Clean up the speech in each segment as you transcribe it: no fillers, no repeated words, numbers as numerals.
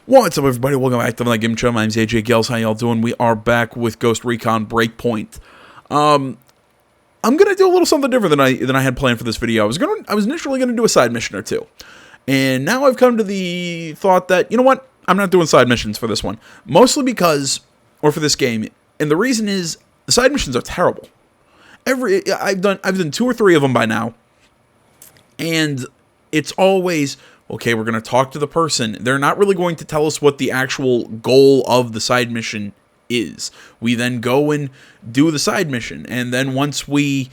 What's up, everybody? Welcome back to my game show. My name's AJ Gales. How y'all doing? We are back with Ghost Recon Breakpoint. I'm gonna do a little something different than I had planned for this video. I was initially gonna do a side mission or two, and now I've come to the thought that, you know what, I'm not doing side missions for this one, mostly because, or for this game, and the reason is the side missions are terrible. I've done 2 or 3 of them by now, and it's always, okay, we're going to talk to the person. They're not really going to tell us what the actual goal of the side mission is. We then go and do the side mission. And then once we...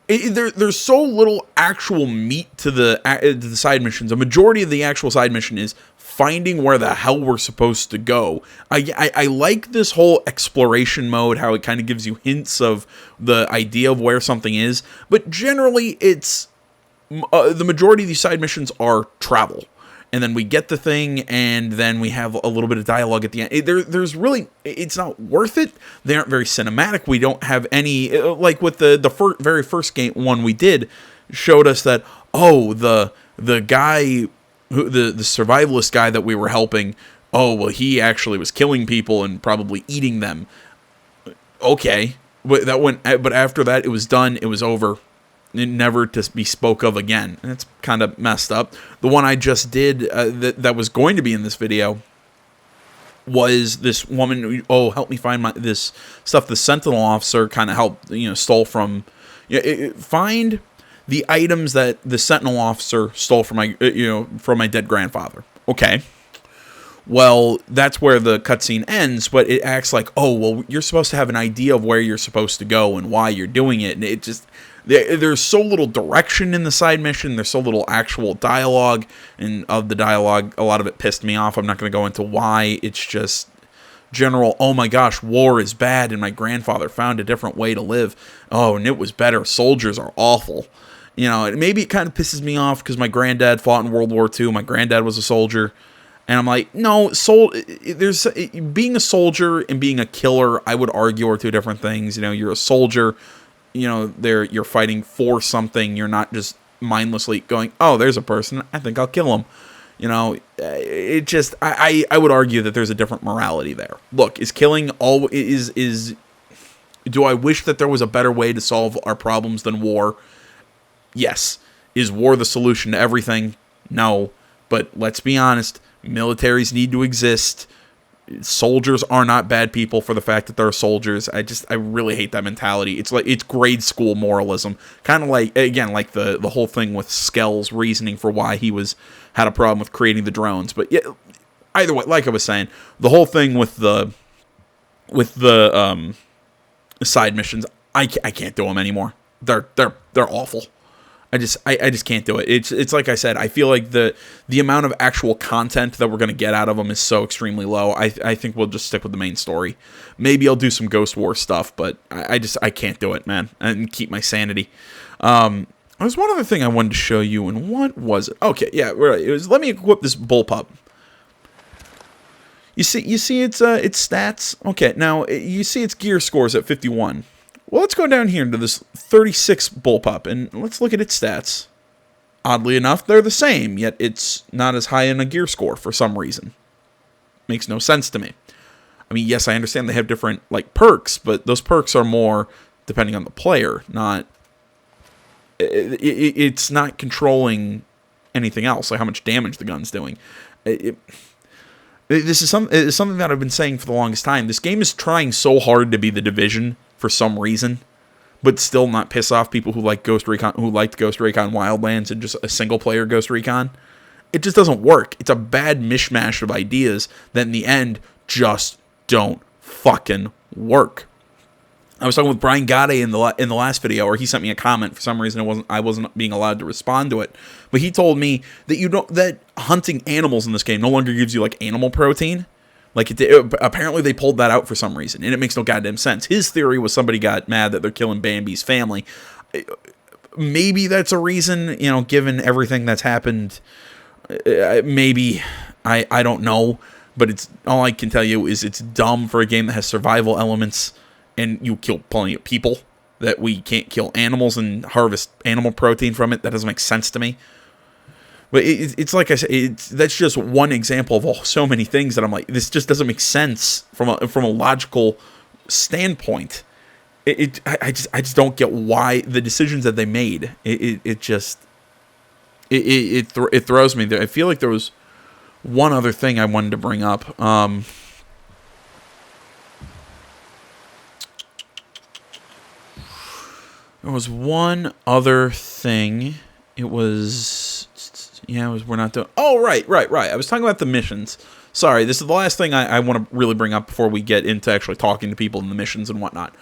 there's so little actual meat to the side missions. A majority of the actual side mission is finding where the hell we're supposed to go. I like this whole exploration mode, how it kind of gives you hints of the idea of where something is. But generally, it's... the majority of these side missions are travel, and then we get the thing, and then we have a little bit of dialogue at the end. There's really, it's not worth it. They aren't very cinematic. We don't have any, like with the very first game one we did, showed us that, oh, the guy, the survivalist guy that we were helping, oh, well, he actually was killing people and probably eating them. Okay, but after that, it was done. It was over. Never to be spoke of again. And it's kind of messed up. The one I just did that was going to be in this video was this woman. Oh, help me find this stuff. The Sentinel officer kind of helped, stole from. Find the items that the Sentinel officer stole from my dead grandfather. Okay. Well, that's where the cutscene ends, but it acts like, oh, well, you're supposed to have an idea of where you're supposed to go and why you're doing it, and it just... There's so little direction in the side mission. There's so little actual dialogue, and of the dialogue, a lot of it pissed me off. I'm not going to go into why. It's just general, oh my gosh, war is bad, and my grandfather found a different way to live. Oh, and it was better. Soldiers are awful. Maybe it kind of pisses me off because my granddad fought in World War II. My granddad was a soldier. And I'm like, no, there's being a soldier and being a killer, I would argue, are 2 different things. You're a soldier. You're fighting for something. You're not just mindlessly going, oh, there's a person, I think I'll kill him. It just, I would argue that there's a different morality there. Look, is killing do I wish that there was a better way to solve our problems than war? Yes. Is war the solution to everything? No. But let's be honest, militaries need to exist. Soldiers are not bad people for the fact that they're soldiers. I really hate that mentality. It's grade school moralism. Kind of like, again, like the whole thing with Skell's reasoning for why he had a problem with creating the drones. But yeah, either way, like I was saying, the whole thing with the side missions, I can't do them anymore. They're awful. I just can't do it. It's like I said, I feel like the amount of actual content that we're going to get out of them is so extremely low. I think we'll just stick with the main story. Maybe I'll do some Ghost War stuff, but I can't do it, man, and keep my sanity. There's one other thing I wanted to show you, and what was it? Okay, yeah, right. It was, let me equip this bullpup. You see its stats? Okay, now you see its gear scores at 51. Well, let's go down here into this 36 bullpup, and let's look at its stats. Oddly enough, they're the same, yet it's not as high in a gear score for some reason. Makes no sense to me. I mean, yes, I understand they have different, perks, but those perks are more depending on the player, not... It's not controlling anything else, like how much damage the gun's doing. This is something that I've been saying for the longest time. This game is trying so hard to be The Division for some reason, but still not piss off people who like Ghost Recon, who liked Ghost Recon Wildlands and just a single-player Ghost Recon. It just doesn't work. It's a bad mishmash of ideas that in the end just don't fucking work. I was talking with Brian Gade in the last video, or he sent me a comment. For some reason, I wasn't being allowed to respond to it, but he told me that that hunting animals in this game no longer gives you animal protein. Apparently they pulled that out for some reason, and it makes no goddamn sense. His theory was somebody got mad that they're killing Bambi's family. Maybe that's a reason, given everything that's happened. Maybe, I don't know, but it's all I can tell you is it's dumb for a game that has survival elements, and you kill plenty of people, that we can't kill animals and harvest animal protein from it. That doesn't make sense to me. But it's like I said, that's just one example of so many things that I'm like, this just doesn't make sense from a logical standpoint. I just don't get why the decisions that they made. It throws me there. I feel like there was one other thing I wanted to bring up. There was one other thing. It was, we're not doing. Oh, right. I was talking about the missions. Sorry, this is the last thing I want to really bring up before we get into actually talking to people in the missions and whatnot.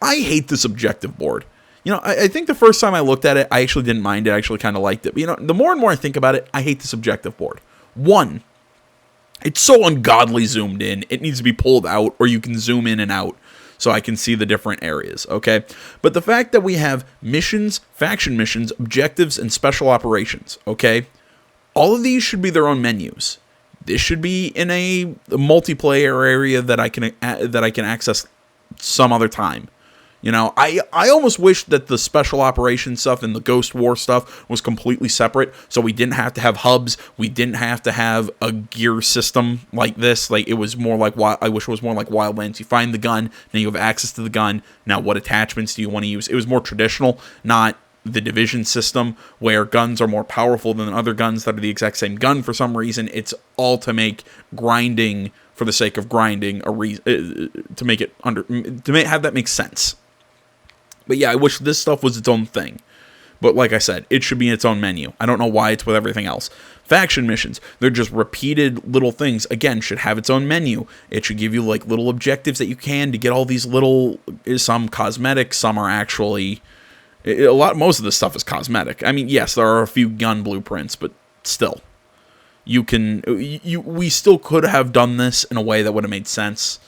I hate this objective board. I think the first time I looked at it, I actually didn't mind it. I actually kind of liked it. But, the more and more I think about it, I hate this objective board. One, it's so ungodly zoomed in. It needs to be pulled out, or you can zoom in and out so I can see the different areas, okay? But the fact that we have missions, faction missions, objectives, and special operations, okay? All of these should be their own menus. This should be in a multiplayer area that I can access some other time. I almost wish that the special operations stuff and the Ghost War stuff was completely separate, so we didn't have to have hubs. We didn't have to have a gear system like this. Like, it was more like, I wish it was more like Wildlands. You find the gun, now you have access to the gun. Now, what attachments do you want to use? It was more traditional, not the Division system, where guns are more powerful than other guns that are the exact same gun for some reason. It's all to make grinding for the sake of grinding a reason, to make it have that make sense. But yeah, I wish this stuff was its own thing. But like I said, it should be its own menu. I don't know why it's with everything else. Faction missions, they're just repeated little things. Again, should have its own menu. It should give you like little objectives that you can to get all these little, some cosmetic, some are actually, most of this stuff is cosmetic. I mean, yes, there are a few gun blueprints, but still. We still could have done this in a way that would have made sense.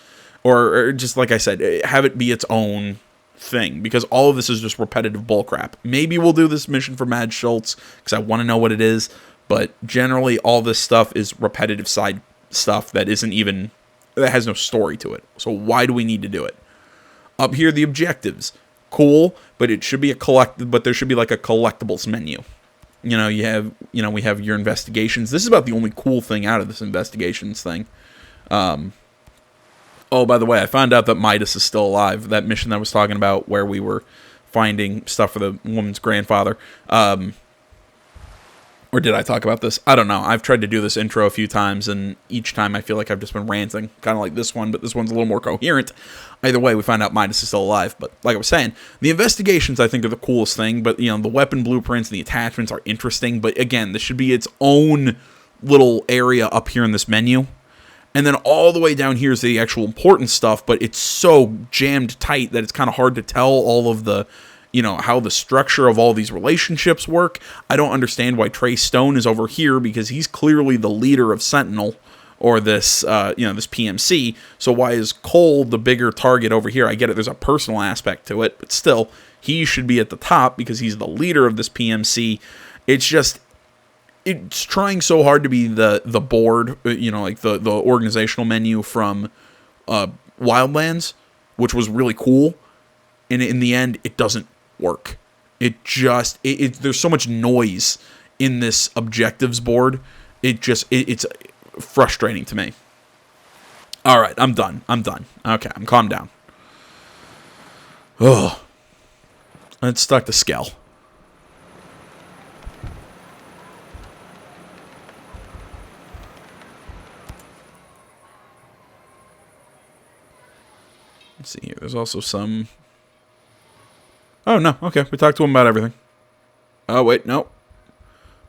Or just like I said, have it be its own thing, because all of this is just repetitive bullcrap. Maybe we'll do this mission for Mad Schultz because I want to know what it is, but generally all this stuff is repetitive side stuff that has no story to it. So why do we need to do it? Up here, the objectives, cool, but it should be there should be like a collectibles menu. We have your investigations. This is about the only cool thing out of this investigations thing. Oh, by the way, I found out that Midas is still alive. That mission that I was talking about where we were finding stuff for the woman's grandfather. Or did I talk about this? I don't know. I've tried to do this intro a few times, and each time I feel like I've just been ranting. Kind of like this one, but this one's a little more coherent. Either way, we find out Midas is still alive. But like I was saying, the investigations I think are the coolest thing. But, the weapon blueprints and the attachments are interesting. But again, this should be its own little area up here in this menu. And then all the way down here is the actual important stuff, but it's so jammed tight that it's kind of hard to tell all of the, how the structure of all these relationships work. I don't understand why Trey Stone is over here, because he's clearly the leader of Sentinel, or this, this PMC. So why is Cole the bigger target over here? I get it, there's a personal aspect to it, but still, he should be at the top because he's the leader of this PMC. It's trying so hard to be the board, like the organizational menu from Wildlands, which was really cool. And in the end, it doesn't work. There's so much noise in this objectives board. It's frustrating to me. All right, I'm done. Okay, I'm calmed down. Oh, let's start the scale. Let's see here. There's also some... Oh, no. Okay. We talked to him about everything. Oh, wait. No.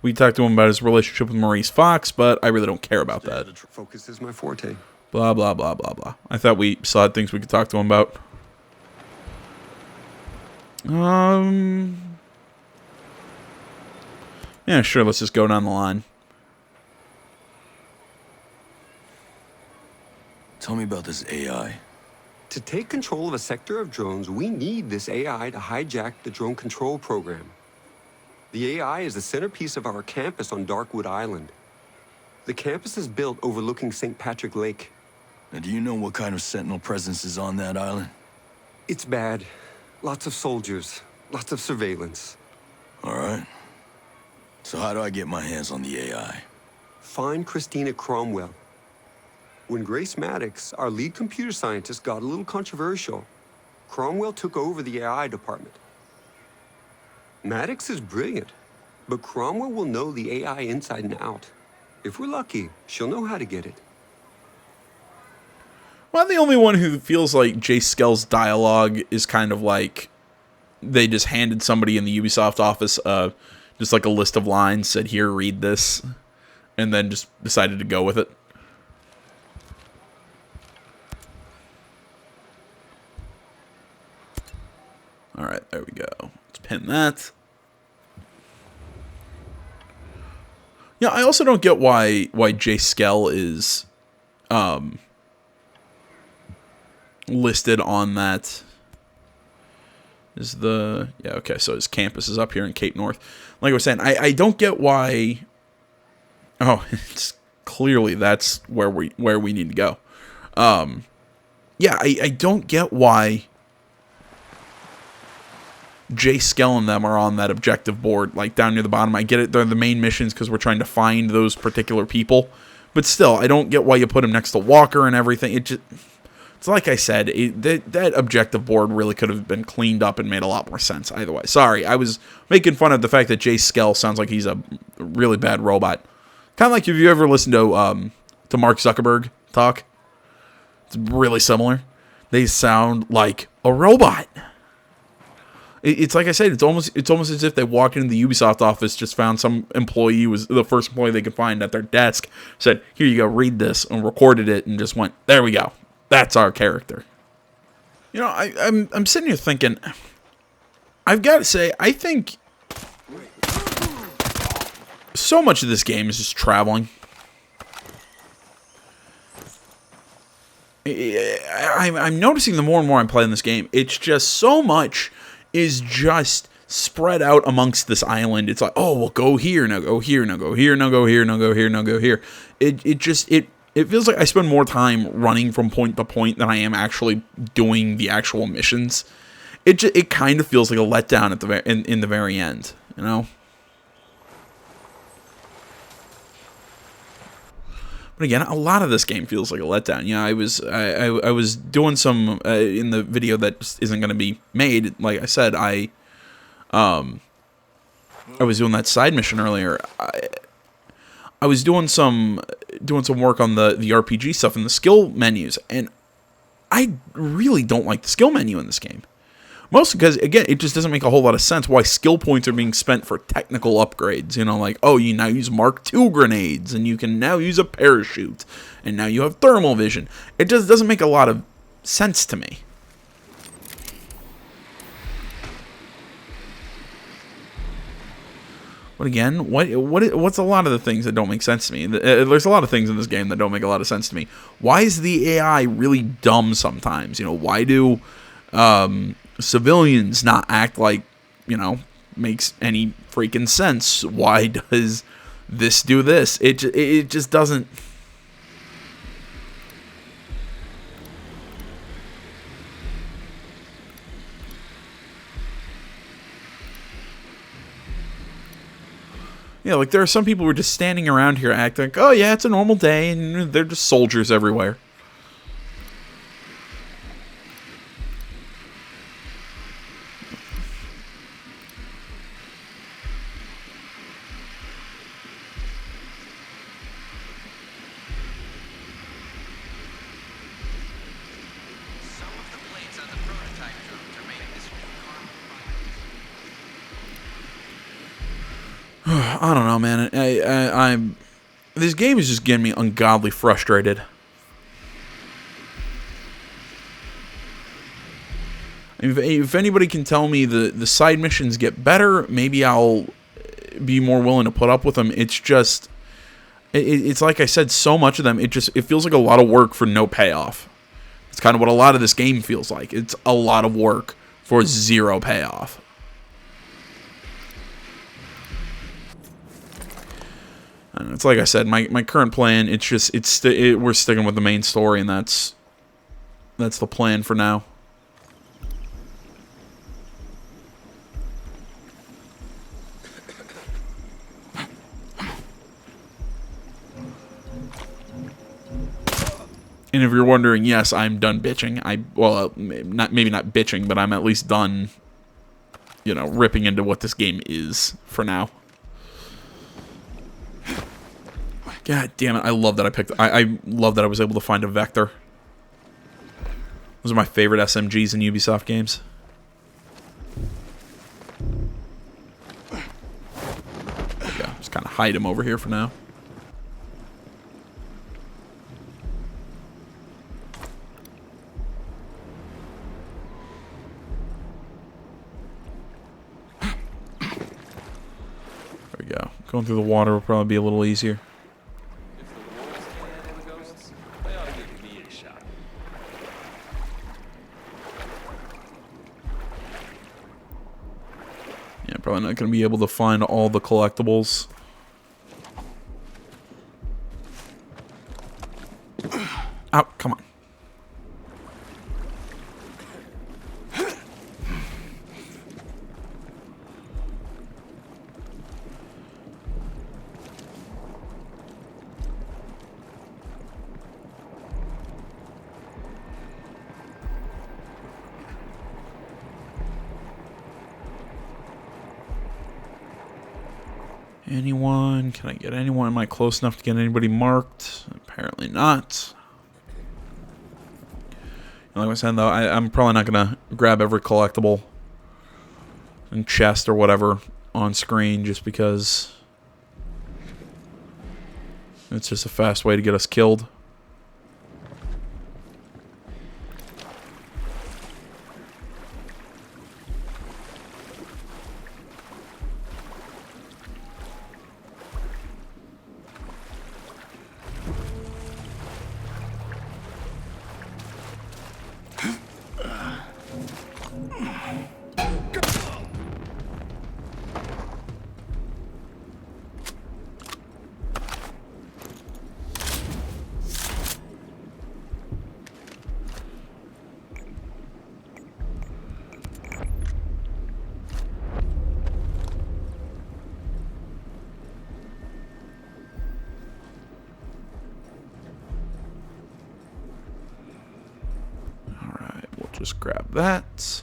We talked to him about his relationship with Maurice Fox, but I really don't care about that. Focus is my forte. Blah, blah, blah, blah, blah. I thought we still had things we could talk to him about. Yeah, sure. Let's just go down the line. Tell me about this AI. To take control of a sector of drones, we need this AI to hijack the drone control program. The AI is the centerpiece of our campus on Darkwood Island. The campus is built overlooking St. Patrick Lake. Now, do you know what kind of Sentinel presence is on that island? It's bad. Lots of soldiers, lots of surveillance. All right. So how do I get my hands on the AI? Find Christina Cromwell. When Grace Maddox, our lead computer scientist, got a little controversial, Cromwell took over the AI department. Maddox is brilliant, but Cromwell will know the AI inside and out. If we're lucky, she'll know how to get it. Well, I'm the only one who feels like Jay Skell's dialogue is kind of like they just handed somebody in the Ubisoft office just like a list of lines, said, here, read this, and then just decided to go with it. Alright, there we go. Let's pin that. Yeah, I also don't get why Jay Skell is listed on that. Is the... Yeah, okay, so his campus is up here in Cape North. Like I was saying, I don't get why... Oh, it's clearly that's where we need to go. Yeah, I don't get why Jay Skell and them are on that objective board, like down near the bottom. I get it, they're the main missions because we're trying to find those particular people. But still, I don't get why you put him next to Walker and everything. It just... It's like I said, that objective board really could have been cleaned up and made a lot more sense either way. Sorry, I was making fun of the fact that Jay Skell sounds like he's a really bad robot. Kind of like if you ever listened to Mark Zuckerberg talk. It's really similar. They sound like a robot. It's like I said, it's almost as if they walked into the Ubisoft office, just found some employee, was the first employee they could find at their desk, said, here you go, read this, and recorded it, and just went, there we go. That's our character. You know, I'm sitting here thinking, I've got to say, I think so much of this game is just traveling. I'm noticing the more and more I'm playing this game, it's just so much is just spread out amongst this island. It's like, oh, well, go here, now go here, now go here, now go here, now go here, now go here. It feels like I spend more time running from point to point than I am actually doing the actual missions. It kind of feels like a letdown at in the very end, you know. But again, a lot of this game feels like a letdown. You know, I was doing some in the video that just isn't going to be made. Like I said, I was doing that side mission earlier. I was doing some work on the RPG stuff and the skill menus, and I really don't like the skill menu in this game. Mostly because, again, it just doesn't make a whole lot of sense why skill points are being spent for technical upgrades. You know, like, oh, you now use Mark II grenades, and you can now use a parachute, and now you have thermal vision. It just doesn't make a lot of sense to me. But again, what's a lot of the things that don't make sense to me? There's a lot of things in this game that don't make a lot of sense to me. Why is the AI really dumb sometimes? You know, why do civilians not act like, you know, makes any freaking sense? Why does this do this? It just doesn't. Yeah, like there are some people who are just standing around here acting like, oh yeah, it's a normal day, and they're just soldiers everywhere. I don't know, man. I'm this game is just getting me ungodly frustrated. If anybody can tell me the side missions get better, maybe I'll be more willing to put up with them. It's just, it's like I said, so much of them, it feels like a lot of work for no payoff. It's kind of what a lot of this game feels like. It's a lot of work for zero payoff. And it's like I said, my current plan, we're sticking with the main story, and that's the plan for now. And if you're wondering, yes, I'm done bitching. Maybe not bitching, but I'm at least done, ripping into what this game is for now. God damn it! I love that I love that I was able to find a vector. Those are my favorite SMGs in Ubisoft games. There we go. Just kind of hide him over here for now. There we go. Going through the water will probably be a little easier. Yeah, probably not going to be able to find all the collectibles. Ow, come on. Anyone? Can I get anyone? Am I close enough to get anybody marked? Apparently not. Like I said, though, I'm probably not going to grab every collectible and chest or whatever on screen just because it's just a fast way to get us killed. Just grab that.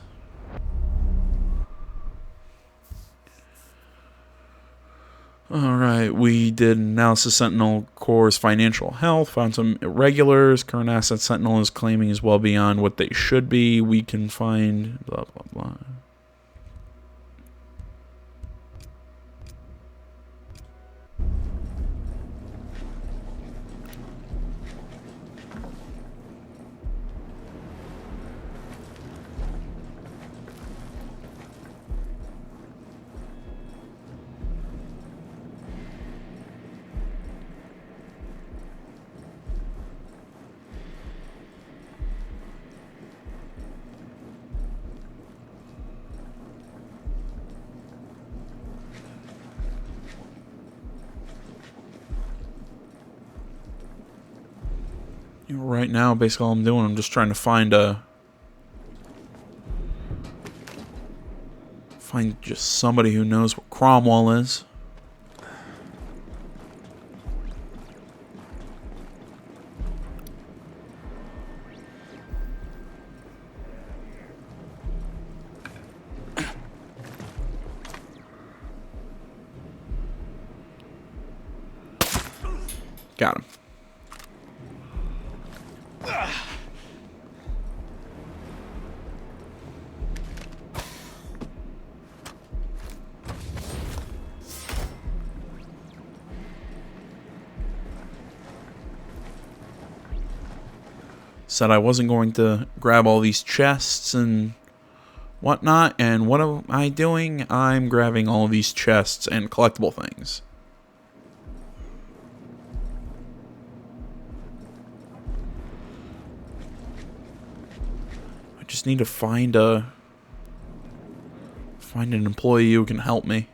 Alright, we did analysis Sentinel Core's financial health, found some irregulars. Current asset Sentinel is claiming is well beyond what they should be. We can find blah blah blah. Right now, basically all I'm doing, I'm just trying to find just somebody who knows what Cromwell is. Got him. Said I wasn't going to grab all these chests and whatnot, and what am I doing? I'm grabbing all these chests and collectible things. I just need to find an employee who can help me.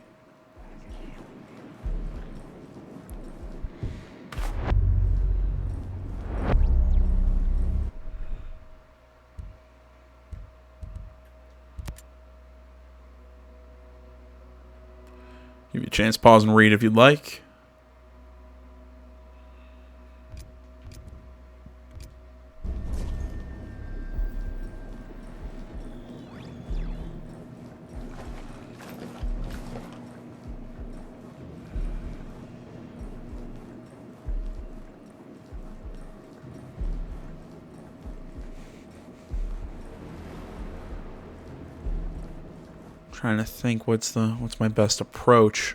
Give you a chance, pause and read if you'd like. Trying to think what's my best approach.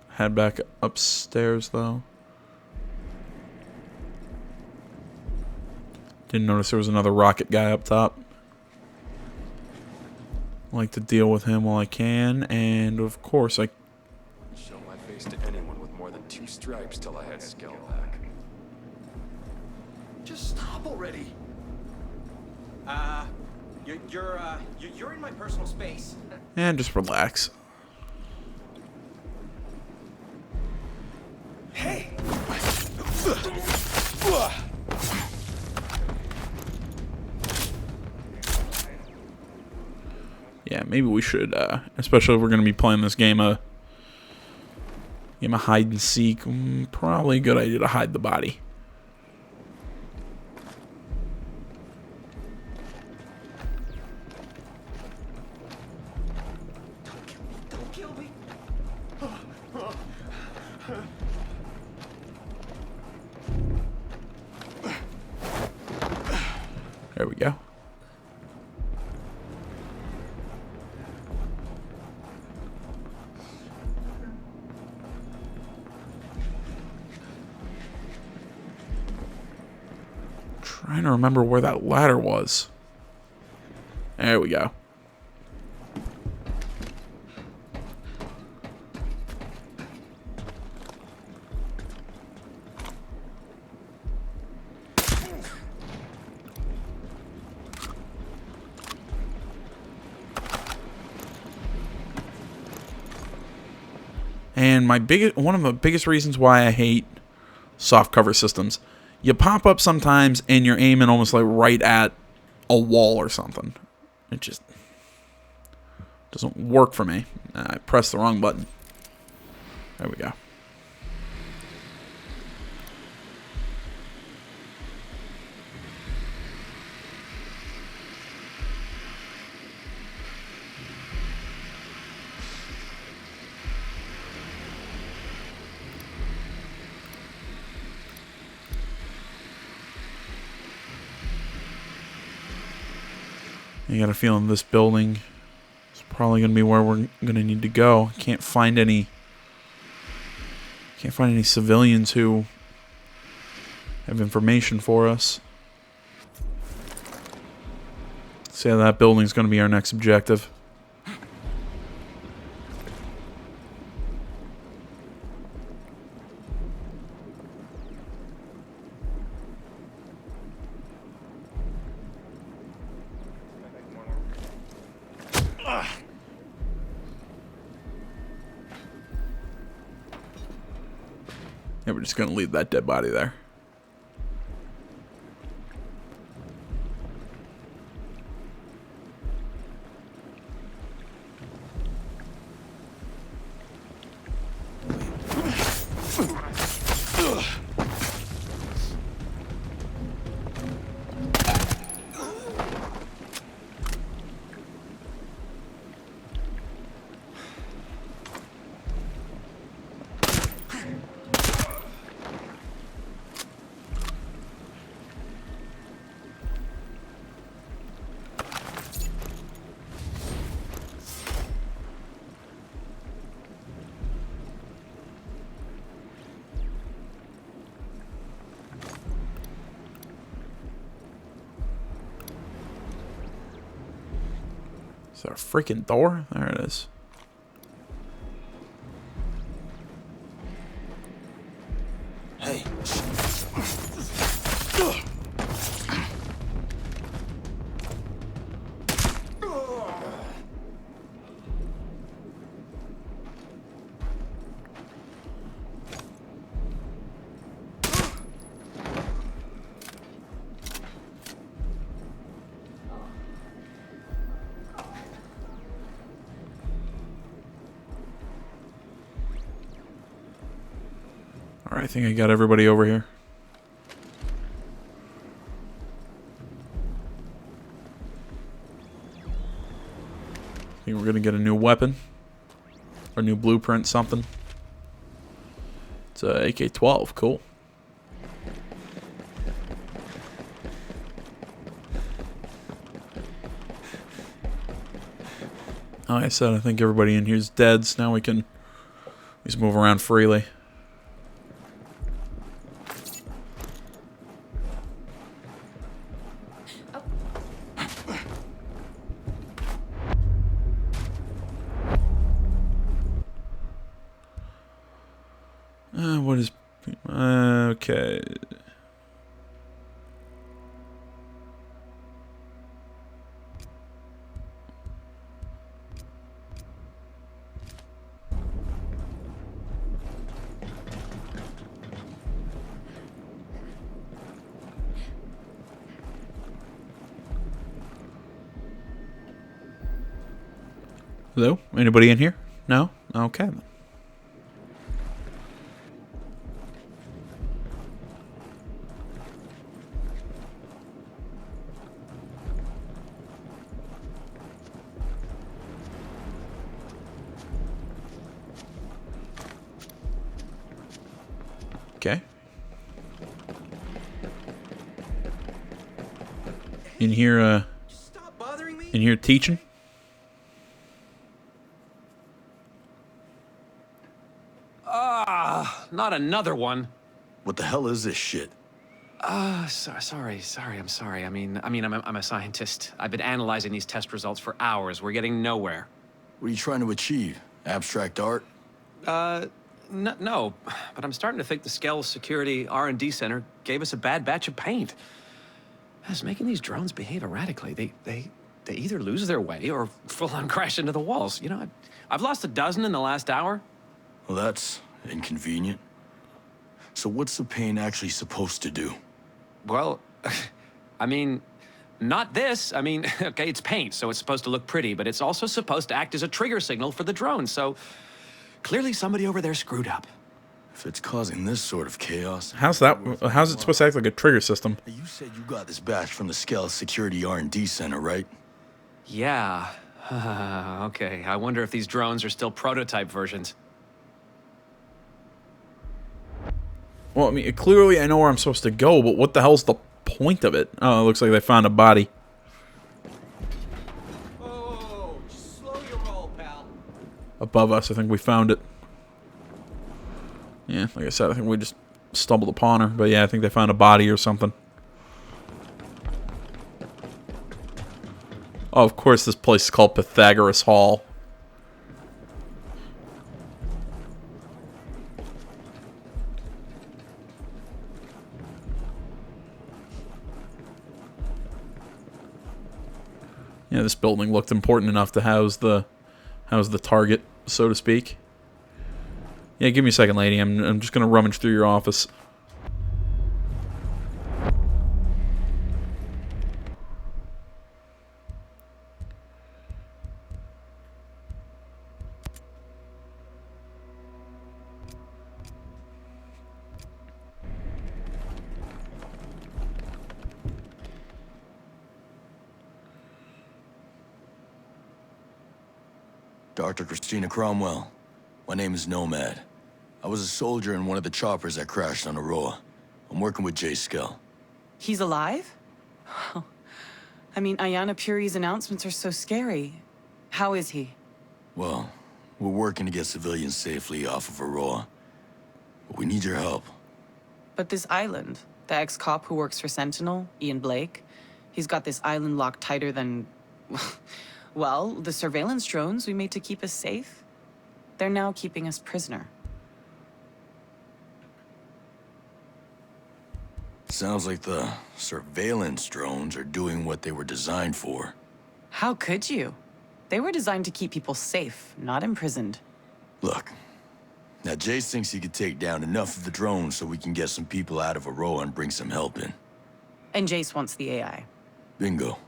Head back upstairs though. Didn't notice there was another rocket guy up top. Like to deal with him while I can, and of course I Show my face to anyone with more than 2 stripes till I had skill back. Just stop already. You're in my personal space. and just relax. Hey. Yeah, maybe we should, especially if we're going to be playing this game of hide and seek. Probably a good idea to hide the body. Don't kill me. There we go. Trying to remember where that ladder was. There we go. And one of the biggest reasons why I hate soft cover systems, you pop up sometimes and you're aiming almost like right at a wall or something. It just doesn't work for me. I pressed the wrong button. There we go. I got a feeling this building is probably going to be where we're going to need to go. Can't find any civilians who have information for us. So yeah, that building's going to be our next objective. Yeah, we're just going to leave that dead body there. Is there a freaking door? There it is. Hey. Alright, I think I got everybody over here. I think we're going to get a new weapon. Or new blueprint, something. It's a AK-12, cool. Like I said, I think everybody in here is dead, so now we can just move around freely. What is... okay. Hello? Anybody in here? No? Okay then. Okay. In here, Stop bothering me. in here teaching? Not another one. What the hell is this shit? Sorry. I'm sorry. I'm a scientist. I've been analyzing these test results for hours. We're getting nowhere. What are you trying to achieve? Abstract art? No, but I'm starting to think the Skell Security R&D Center gave us a bad batch of paint. It's making these drones behave erratically. They either lose their way or full-on crash into the walls. You know, I've lost a dozen in the last hour. Well, that's inconvenient. So what's the paint actually supposed to do? Well, I mean, not this. I mean, okay, it's paint, so it's supposed to look pretty, but it's also supposed to act as a trigger signal for the drone, so clearly somebody over there screwed up. If it's causing this sort of chaos... How's it supposed to act like a trigger system? You said you got this batch from the Skell Security R&D Center, right? Yeah. Okay, I wonder if these drones are still prototype versions. Well, I mean, clearly I know where I'm supposed to go, but what the hell's the point of it? Oh, it looks like they found a body. Whoa, just slow your roll, pal. Above us, I think we found it. Yeah, like I said, I think we just stumbled upon her. But yeah, I think they found a body or something. Oh, of course this place is called Pythagoras Hall. Yeah, this building looked important enough to house the target, so to speak. Yeah, give me a second, lady. I'm just gonna rummage through your office. Dr. Christina Cromwell. My name is Nomad. I was a soldier in one of the choppers that crashed on Aurora. I'm working with Jay Skell. He's alive? I mean, Ayanna Puri's announcements are so scary. How is he? Well, we're working to get civilians safely off of Aurora. But we need your help. But this island, the ex-cop who works for Sentinel, Ian Blake, he's got this island locked tighter than... well, the surveillance drones we made to keep us safe. They're now keeping us prisoner. Sounds like the surveillance drones are doing what they were designed for. How could you? They were designed to keep people safe, not imprisoned. Look, now Jace thinks he could take down enough of the drones so we can get some people out of Aurora and bring some help in. And Jace wants the AI. Bingo.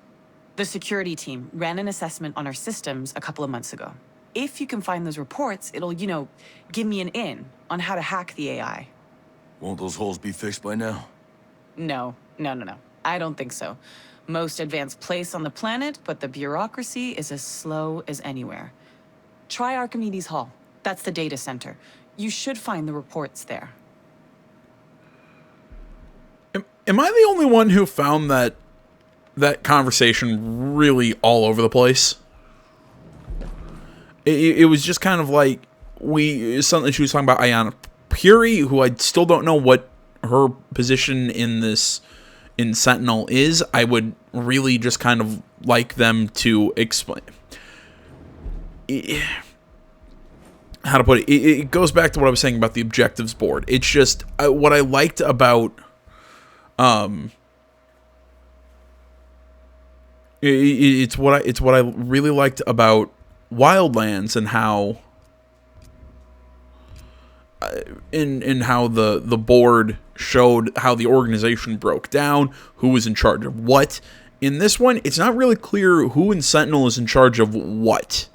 The security team ran an assessment on our systems a couple of months ago. If you can find those reports, it'll, you know, give me an in on how to hack the AI. Won't those holes be fixed by now? No. I don't think so. Most advanced place on the planet, but the bureaucracy is as slow as anywhere. Try Archimedes Hall. That's the data center. You should find the reports there. Am I the only one who found that conversation really all over the place? it was just kind of like suddenly she was talking about Ayana Puri, who I still don't know what her position in Sentinel is. I would really just kind of like them to explain how to put it. It goes back to what I was saying about the objectives board. It's just what I liked about it's what I really liked about Wildlands, and how in how the board showed how the organization broke down, who was in charge of what. In this one, it's not really clear who in Sentinel is in charge of what.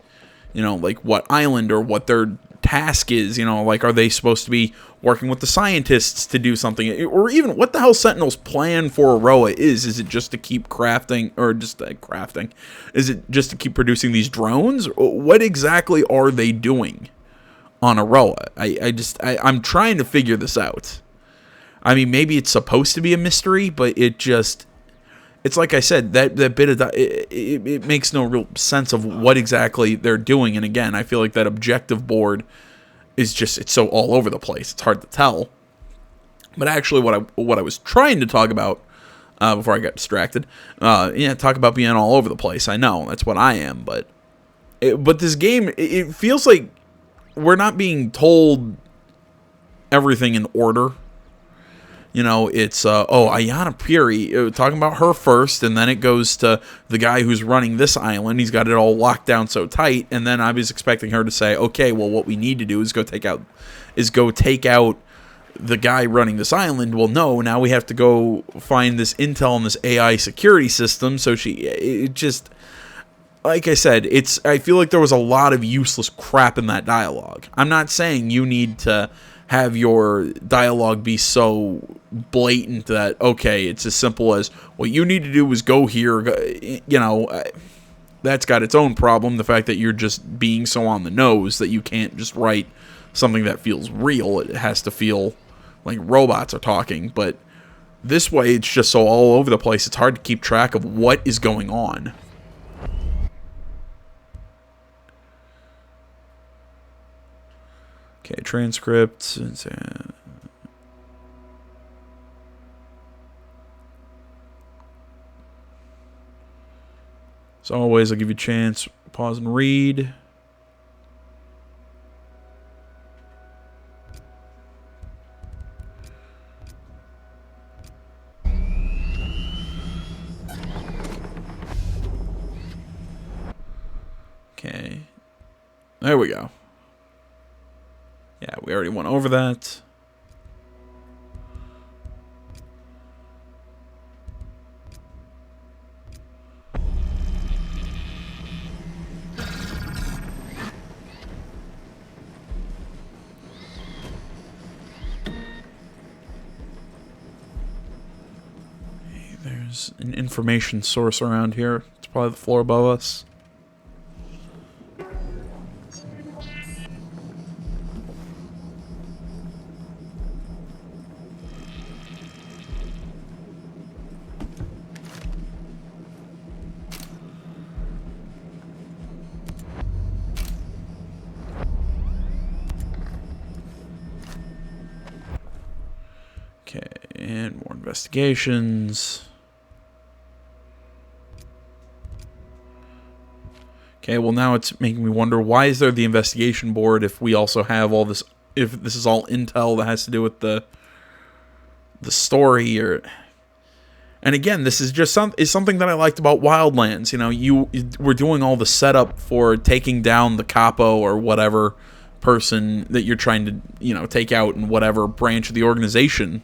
You know, like what island or what their task is. You know, like, are they supposed to be working with the scientists to do something? Or even what the hell Sentinel's plan for Aroa is? Is it just to keep crafting, or just crafting? Is it just to keep producing these drones? What exactly are they doing on Aroa? I'm trying to figure this out. I mean, maybe it's supposed to be a mystery, but it's like I said, that bit of it makes no real sense of what exactly they're doing. And again, I feel like that objective board is just, it's so all over the place. It's hard to tell. But actually, what I was trying to talk about before I got distracted, talk about being all over the place. I know that's what I am, but this game, it feels like we're not being told everything in order. You know, it's, Ayana Puri, talking about her first, and then it goes to the guy who's running this island. He's got it all locked down so tight, and then I was expecting her to say, okay, well, what we need to do is go take out the guy running this island. Well, no, now we have to go find this intel on this AI security system. So it just, like I said, I feel like there was a lot of useless crap in that dialogue. I'm not saying you need to have your dialogue be so blatant that, okay, it's as simple as, what you need to do is go here. You know, that's got its own problem. The fact that you're just being so on the nose that you can't just write something that feels real. It has to feel like robots are talking. But this way, it's just so all over the place, it's hard to keep track of what is going on. Okay, transcript. As always, I'll give you a chance. Pause and read. Okay. There we go. Yeah, we already went over that. Hey, there's an information source around here. It's probably the floor above us. Okay, and more investigations. Okay, well now it's making me wonder, why is there the investigation board if we also have all this, if this is all intel that has to do with the story? Or, and again, this is just something that I liked about Wildlands. You know, you were doing all the setup for taking down the capo or whatever person that you're trying to, you know, take out in whatever branch of the organization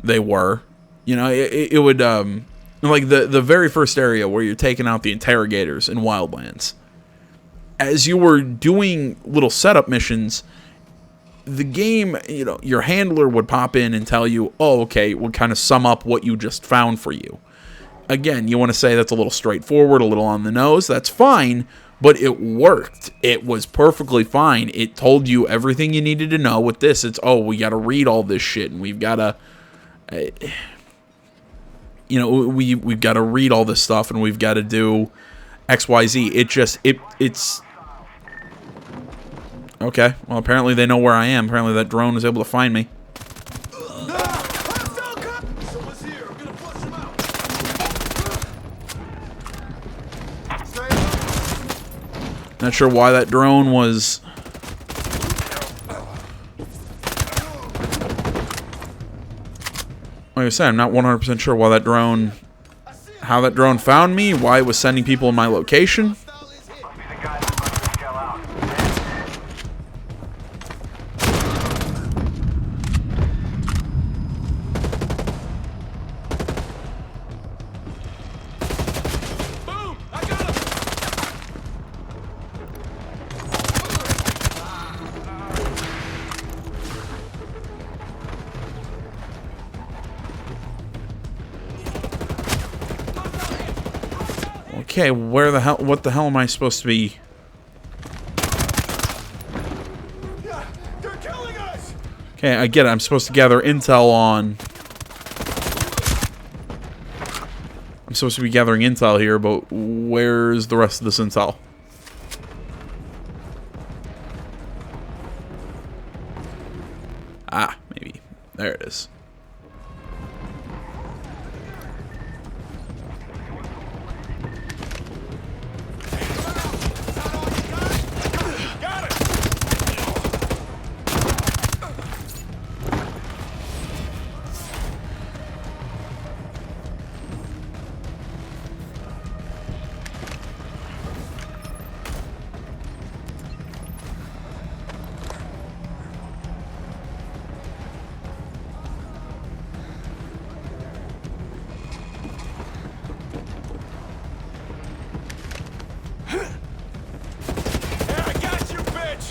they were. You know, it would like the very first area where you're taking out the interrogators in Wildlands. As you were doing little setup missions, the game, you know, your handler would pop in and tell you, oh, okay, we'll kind of sum up what you just found for you. Again, you want to say that's a little straightforward, a little on the nose, that's fine, but it worked. It was perfectly fine. It told you everything you needed to know. With this, it's, oh, we got to read all this shit, and we've got to, you know, we've got to read all this stuff, and we've got to do XYZ. It's Okay, well, apparently they know where I am. Apparently that drone was able to find me. Someone's here. I'm gonna flush them out. Not sure why that drone was... Like I said, I'm not 100% sure why that drone... How that drone found me, why it was sending people in my location. Okay, where the hell... What the hell am I supposed to be... They're killing us. Okay, I get it. I'm supposed to gather intel on... I'm supposed to be gathering intel here, but where's the rest of this intel? Ah, maybe. There it is. I got you, bitch.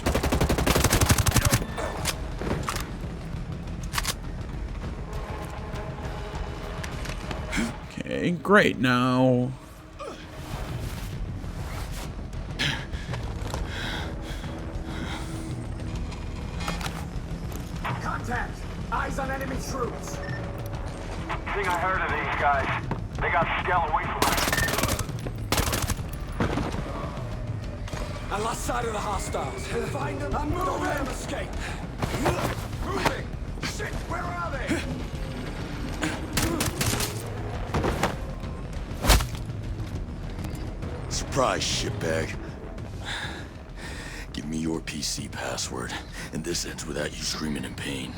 Okay, great. Now... Contact! Eyes on enemy troops! Thing I heard of these guys. They got Skell away from us. I lost sight of the hostiles. Find them. I'm moving. Don't let them escape. Moving. Shit, where are they? Surprise, shitbag. Give me your PC password, and this ends without you screaming in pain.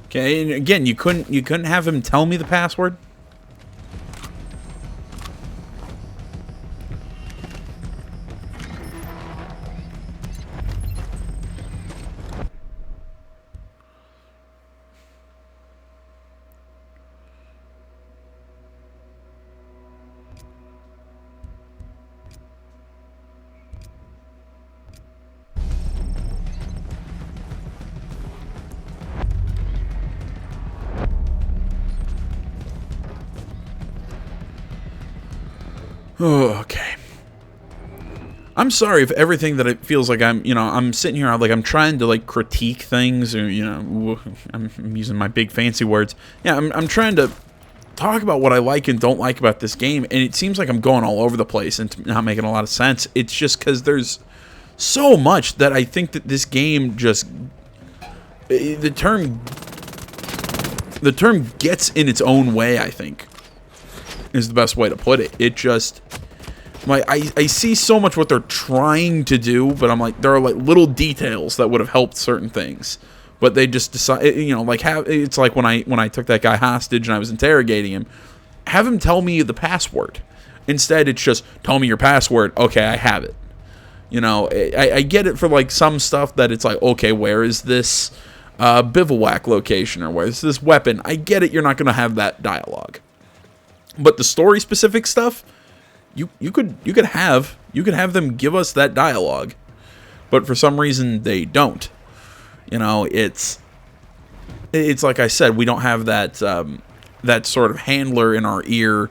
Okay, and again, you couldn't have him tell me the password? Oh, okay. I'm sorry if everything that it feels like I'm sitting here, like I'm trying to like critique things, or I'm using my big fancy words. Yeah, I'm trying to talk about what I like and don't like about this game, and it seems like I'm going all over the place and not making a lot of sense. It's just because there's so much that I think that this game just the term gets in its own way, I think, is the best way to put it. It just, like, I see so much what they're trying to do, but I'm like, there are like little details that would have helped certain things, but they just decide, like, it's like when I took that guy hostage and I was interrogating him, have him tell me the password. Instead, it's just, tell me your password. Okay, I have it. I get it for like some stuff that it's like, okay, where is this bivouac location, or where is this weapon? I get it. You're not going to have that dialogue. But the story specific stuff, you could have them give us that dialogue, but for some reason they don't. It's like I said, we don't have that sort of handler in our ear,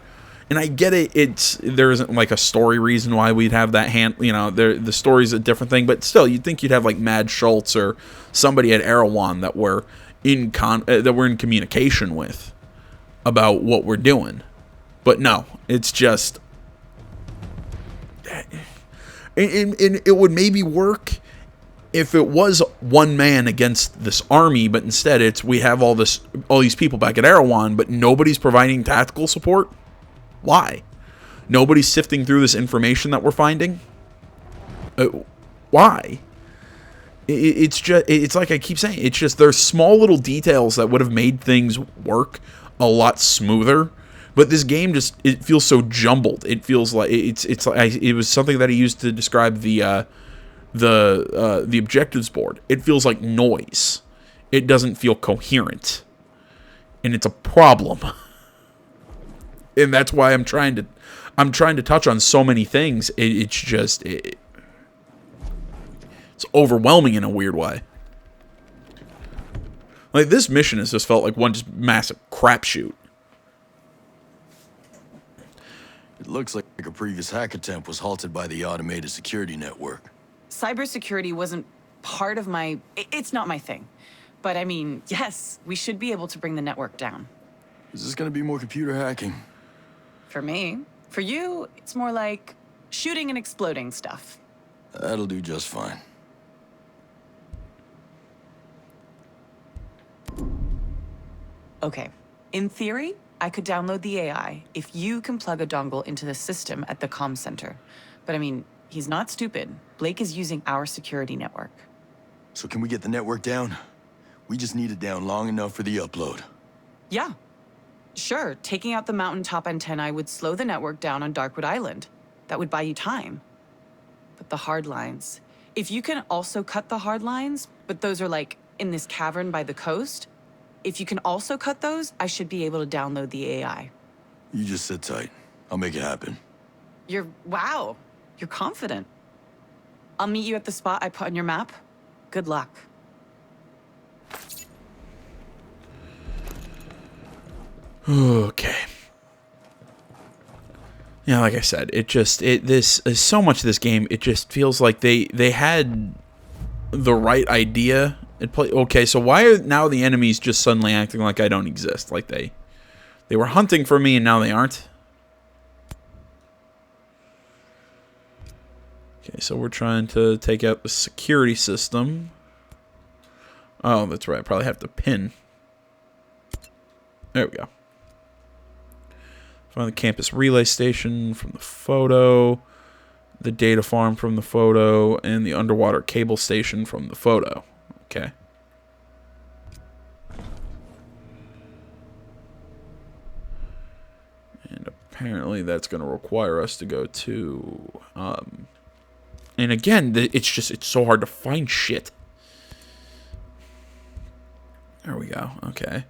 and I get it. There isn't like a story reason why we'd have that the story's a different thing, but still, you'd think you'd have like Mad Schultz or somebody at Erewhon that we're in communication with about what we're doing. But no, it's just and it would maybe work if it was one man against this army, but instead we have all these people back at Erewhon, but nobody's providing tactical support. Why? Nobody's sifting through this information that we're finding. Why? It's like I keep saying, it's just there's small little details that would have made things work a lot smoother. But this game it feels so jumbled. It feels like it was something that I used to describe the objectives board. It feels like noise. It doesn't feel coherent, and it's a problem. And that's why I'm trying to touch on so many things. It's overwhelming in a weird way. Like, this mission has just felt like one just massive crapshoot. It looks like a previous hack attempt was halted by the automated security network. Cybersecurity wasn't part of it's not my thing. But I mean, yes, we should be able to bring the network down. Is this gonna be more computer hacking? For me. For you, it's more like shooting and exploding stuff. That'll do just fine. Okay. In theory, I could download the AI if you can plug a dongle into the system at the comm center. But I mean, he's not stupid. Blake is using our security network. So can we get the network down? We just need it down long enough for the upload. Yeah. Sure, taking out the mountaintop antennae would slow the network down on Darkwood Island. That would buy you time. But the hard lines. If you can also cut the hard lines, but those are like in this cavern by the coast, if you can also cut those, I should be able to download the AI. You just sit tight. I'll make it happen. Wow, you're confident. I'll meet you at the spot I put on your map. Good luck. Okay. Yeah, like I said, so much of this game, it just feels like they had the right idea. Okay, so why are now the enemies just suddenly acting like I don't exist? Like they were hunting for me and now they aren't? Okay, so we're trying to take out the security system. Oh, that's right. I probably have to pin. There we go. Find the campus relay station from the photo, the data farm from the photo, and the underwater cable station from the photo. Okay. And apparently that's going to require us to go to... and again, it's so hard to find shit. There we go. Okay.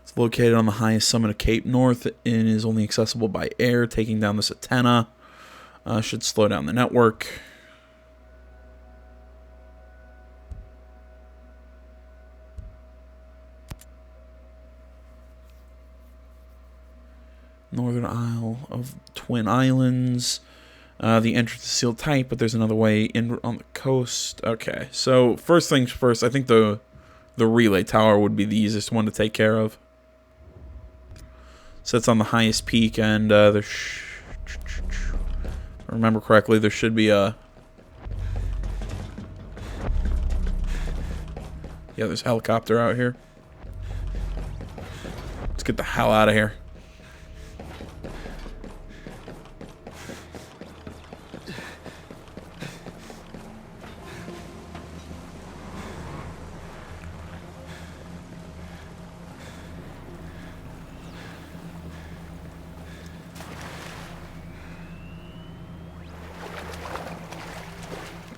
It's located on the highest summit of Cape North and is only accessible by air. Taking down this antenna should slow down the network. Northern Isle of Twin Islands. The entrance is sealed tight, but there's another way in on the coast. Okay, so first things first, I think the relay tower would be the easiest one to take care of. So it's on the highest peak, and if I remember correctly, there should be a... Yeah, there's a helicopter out here. Let's get the hell out of here.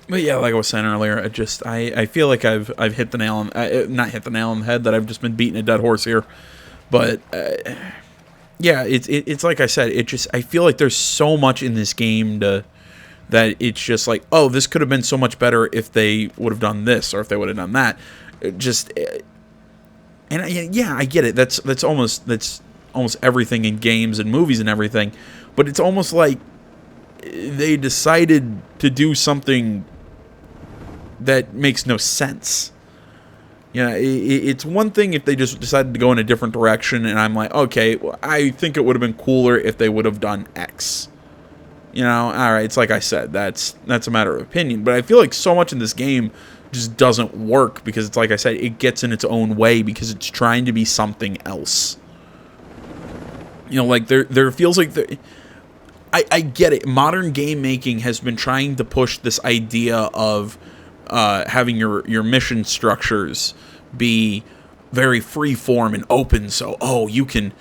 But yeah, like I was saying earlier, I feel like I've hit the nail on not hit the nail on the head, that I've just been beating a dead horse here. But yeah, it's like I said, I feel like there's so much in this game that it's just like, oh, this could have been so much better if they would have done this or if they would have done that. Yeah, I get it. That's almost everything in games and movies and everything. But it's almost like they decided to do something that makes no sense. Yeah, it's one thing if they just decided to go in a different direction, and I'm like, okay, well, I think it would have been cooler if they would have done X. You know, all right, it's like I said, that's a matter of opinion. But I feel like so much in this game just doesn't work because it's like I said, it gets in its own way because it's trying to be something else. You know, like there feels like I get it. Modern game making has been trying to push this idea of having your mission structures be very free form and open. So, oh, you can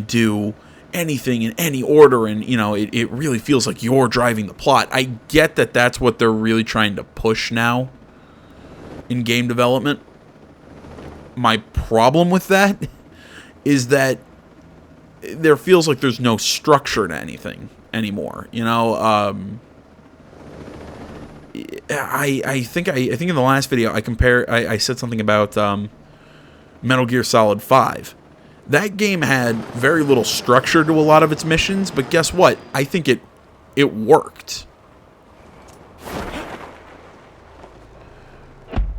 do anything in any order, and you know it really feels like you're driving the plot. I get that that's what they're really trying to push now in game development. My problem with that is that there feels like there's no structure to anything anymore. You know, I think in the last video I said something about Metal Gear Solid 5. That game had very little structure to a lot of its missions, but guess what? I think it worked.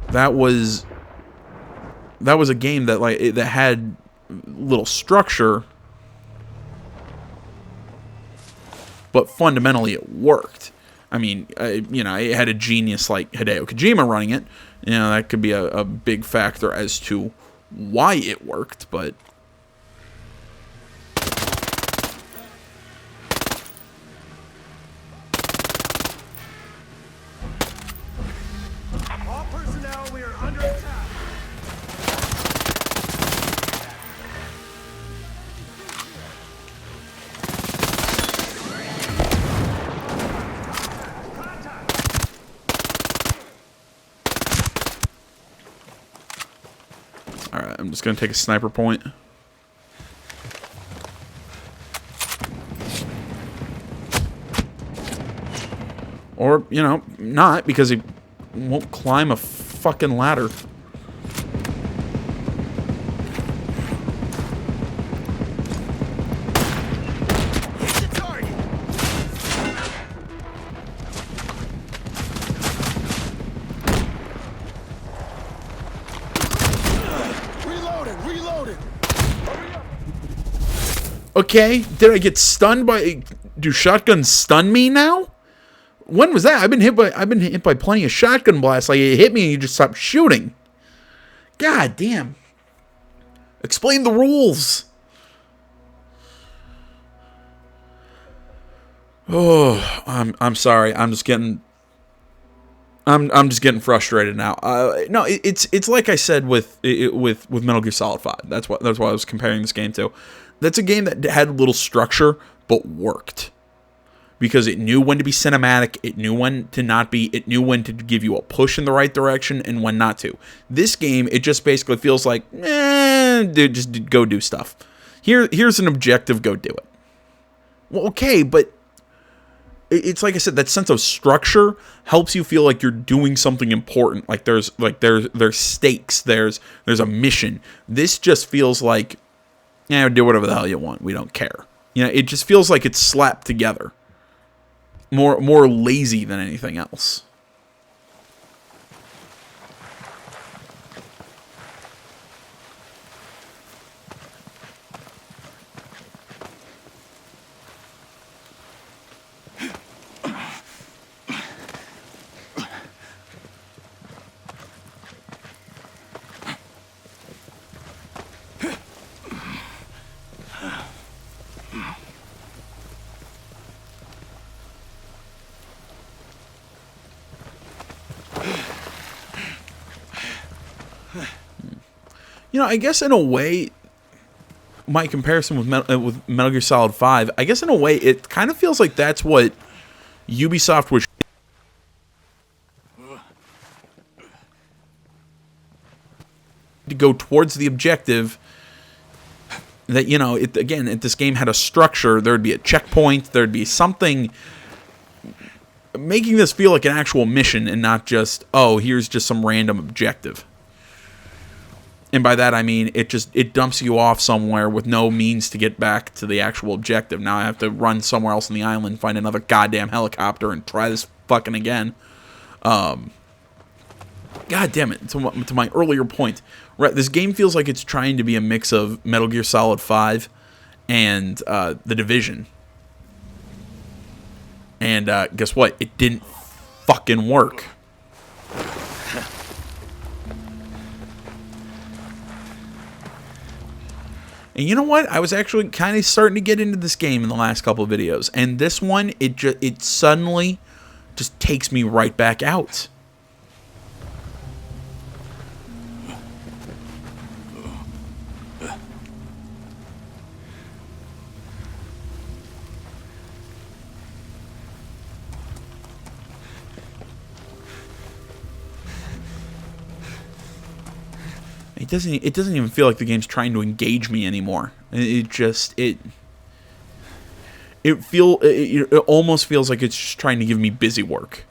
That was a game that that had little structure, but fundamentally it worked. I mean, you know, it had a genius like Hideo Kojima running it. You know, that could be a big factor as to why it worked, but All personnel, we are under attack. alright, I'm just going to take a sniper point. Or, you know, not, because he won't climb a fucking ladder. Reloading. Okay, did I get stunned by... Do shotguns stun me now? When was that? I've been hit by plenty of shotgun blasts. Like, it hit me and you just stopped shooting. God damn. Explain the rules. Oh, I'm sorry. I'm just getting frustrated now. No, it's like I said with Metal Gear Solid 5. That's why I was comparing this game to. That's a game that had little structure but worked. Because it knew when to be cinematic, it knew when to not be, it knew when to give you a push in the right direction and when not to. This game, it just basically feels like, dude, just go do stuff. Here's an objective, go do it. Well, okay, but it's like I said, that sense of structure helps you feel like you're doing something important. Like there's stakes, there's a mission. This just feels like, do whatever the hell you want. We don't care. You know, it just feels like it's slapped together. More lazy than anything else. You know, I guess in a way, my comparison with Metal Gear Solid 5, I guess in a way, it kind of feels like that's what Ubisoft was to go towards the objective. That, you know, again, if this game had a structure, there would be a checkpoint, there'd be something making this feel like an actual mission and not just, oh, here's just some random objective. And by that I mean it dumps you off somewhere with no means to get back to the actual objective. Now I have to run somewhere else on the island, find another goddamn helicopter, and try this fucking again. God damn it! To my earlier point, right? This game feels like it's trying to be a mix of Metal Gear Solid 5 and The Division. And guess what? It didn't fucking work. And you know what? I was actually kind of starting to get into this game in the last couple of videos, and this one, it suddenly just takes me right back out. It doesn't even feel like the game's trying to engage me anymore. It almost feels like it's just trying to give me busy work.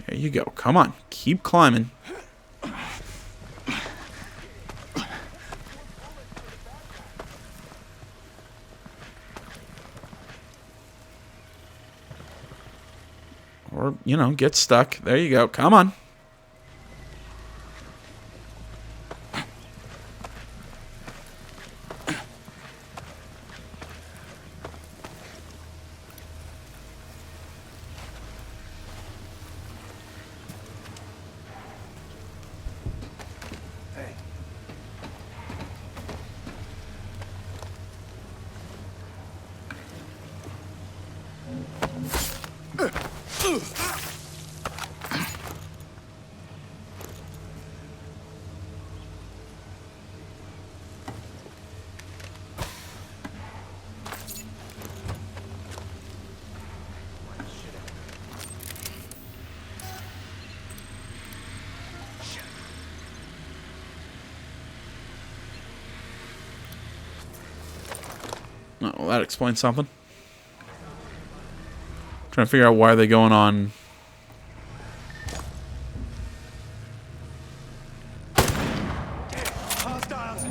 There you go. Come on. Keep climbing. Or, you know, get stuck. There you go. Come on. Oh, well, that explains something. Trying to figure out why they're going on. Hostiles!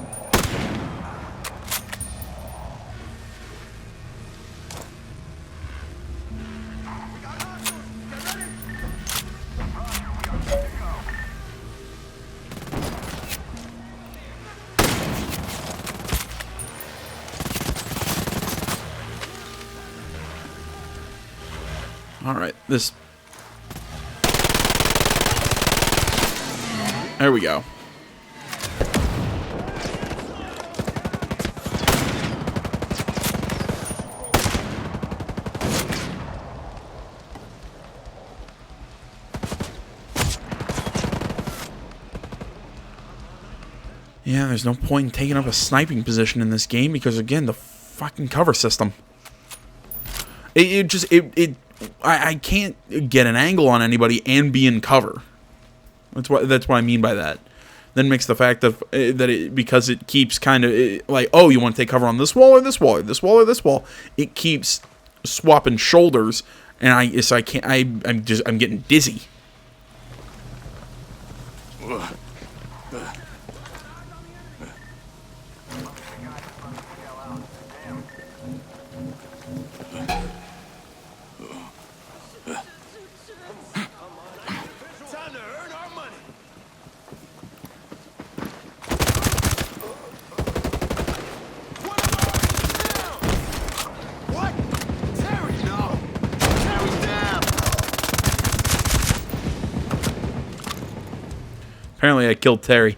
All right, this. There we go. Yeah, there's no point in taking up a sniping position in this game because, again, the fucking cover system. I can't get an angle on anybody and be in cover. That's what I mean by that. Then makes the fact of because it keeps kind of like, oh, you want to take cover on this wall or this wall or this wall or this wall. It keeps swapping shoulders, and I can't. I'm getting dizzy. Time to earn our money! What? Terry, no! Terry's down! Apparently, I killed Terry.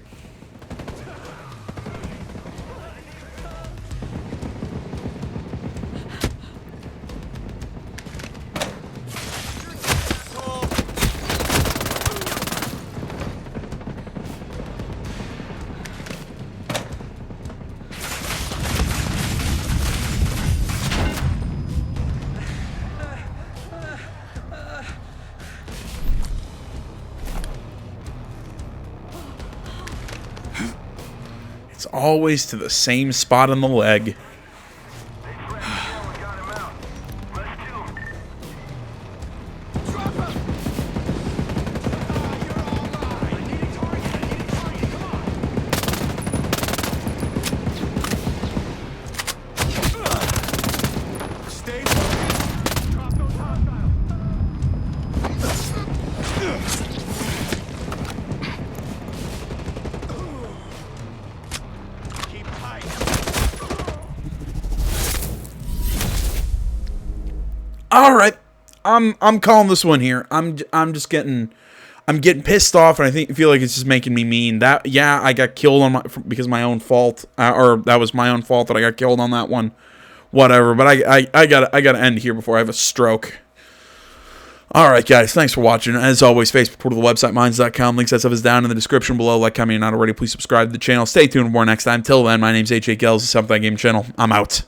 It's always to the same spot on the leg. All right, I'm calling this one here. I'm getting pissed off, and I feel like it's just making me mean. That yeah, I got killed because of my own fault, or that was my own fault that I got killed on that one. Whatever, but I gotta end here before I have a stroke. All right, guys, thanks for watching. As always, Facebook, Twitter, the website, minds.com. Links, that stuff is down in the description below. Like, comment, you're not already. Please subscribe to the channel. Stay tuned for more next time. Till then, my name's AJ Gels, the 7th Game channel. I'm out.